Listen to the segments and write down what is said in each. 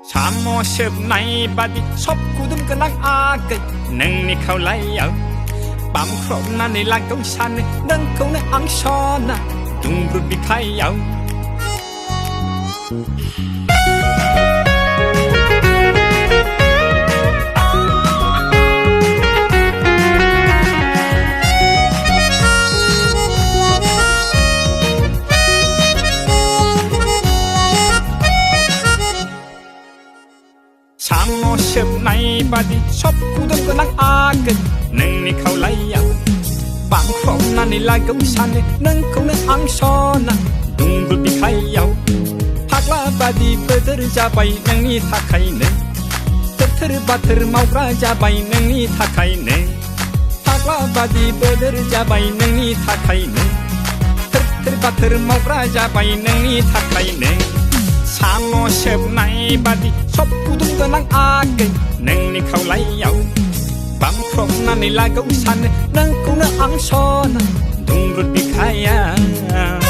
साम'सोबनाय बादि सब गुदुं गोनां आगै नोंनि खावलायाव बामख्रबनानै लागौ सानो नोंखौनो आं सना दुंब्रुद बिखायाव साम'सोबनाय बादि सब गुदुं गोनां आगै नोंनि खावलायाव बामख्रबनानै लागौ सानो नोंखौनो आं सना दुंब्रुद बिखायाव फाग्ला बादि बोदोर जाबाय नोंनि थाखायनो थोर बाथोर मावग्रा जाबाय नोंनि थाखायनो फाग्ला बादि बोदोर जाबाय नोंनि थाखायनो थोर बाथोर मावग्रा जाबाय नोंनि थाखायनो साम'सोबनाय बादि सब गुदुं गोनां आगै नोंनि खावलायाव बामख्रबनानै लागौ सानो नोंखौनो आं सना दुंब्रुद बिखायाव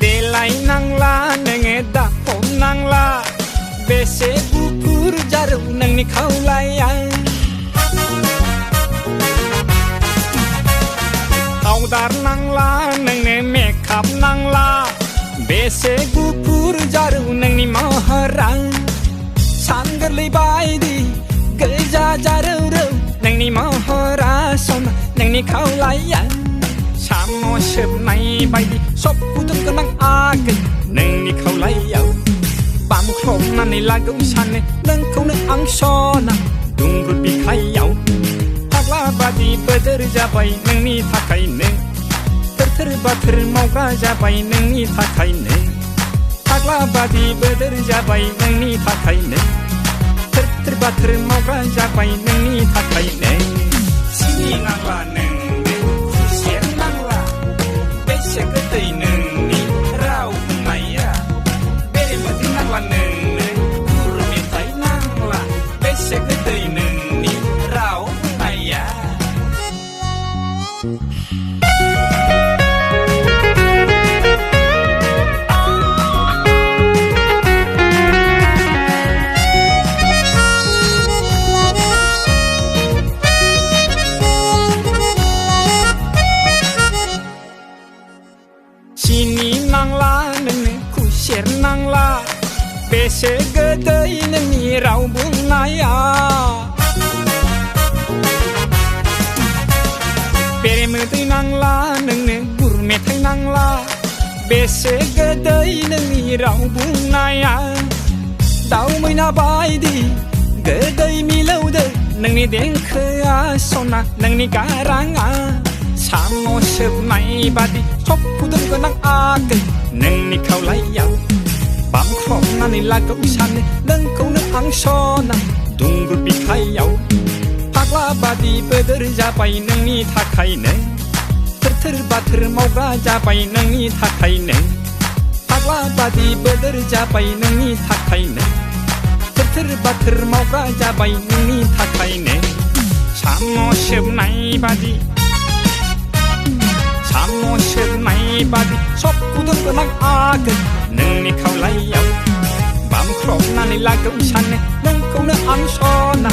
देलायनांला नोङो दा हमनांला बेसे गुफुर जारौ नोंनि खावलाया पाउडार नांला नोंनो मेकआप नांला बेसे गुफुर जारौ नोंनि महरा सान गोरलै बायदि गोजा जारौ रौ नोंनि महरा सना नोंनि खावलाया साम'सोबनाय बायदि सब गुदुं गोनां आगै नोंनि खावलायाव बामख्रबनानै लागौ सानो नोंखौनो आं सना दुंब्रुद बिखायाव फाग्ला बादि बोदोर जाबाय नोंनि थाखायनो थोर बाथोर मावग्रा जाबाय नोंनि थाखायनो फाग्ला बादि बोदोर जाबाय नोंनि थाखायनो थोर बाथोर मावग्रा जाबाय नोंनि थाखायनो सिनि नांला नोंनो खुसेर नांला बेसे गोदै नोंनि राव बुंनाया बेरे मोदै नांला नोंनो गुर मेथाइ नांला बेसे गोदै नोंनि राव बुंनाया सिनि नांला नोंनो खुसेर नांला बेसे गोदै नोंनि राव बुंनाया बेरे मोदै नांला नोंनो गुर मेथाइ नांला बेसे गोदै नोंनि राव बुंनाया दाउ मैना बायदि गोदै मिलौदो नोंनि देंखोआ सना नोंनि गाराङा साम'सोबनाय बादि सब गुदुं गोनां आगै नोंनि खावलायाव बामख्रबनानै लागौ सानो नोंखौनो आं सना दुंब्रुद बिखायाव फाग्ला बादि बोदोर जाबाय नोंनि थाखायनो थोर बाथोर मावग्रा जाबाय नोंनि थाखायनो फाग्ला बादि बोदोर जाबाय नोंनि थाखायनो थोर बाथोर मावग्रा जाबाय नोंनि थाखायनो साम'सोबनाय बादि साम'सोबनाय बादि सब गुदुं गोनां आगै नोंनि खावलायाव बामख्रबनानै लागौ सानो नोंखौनो आं सना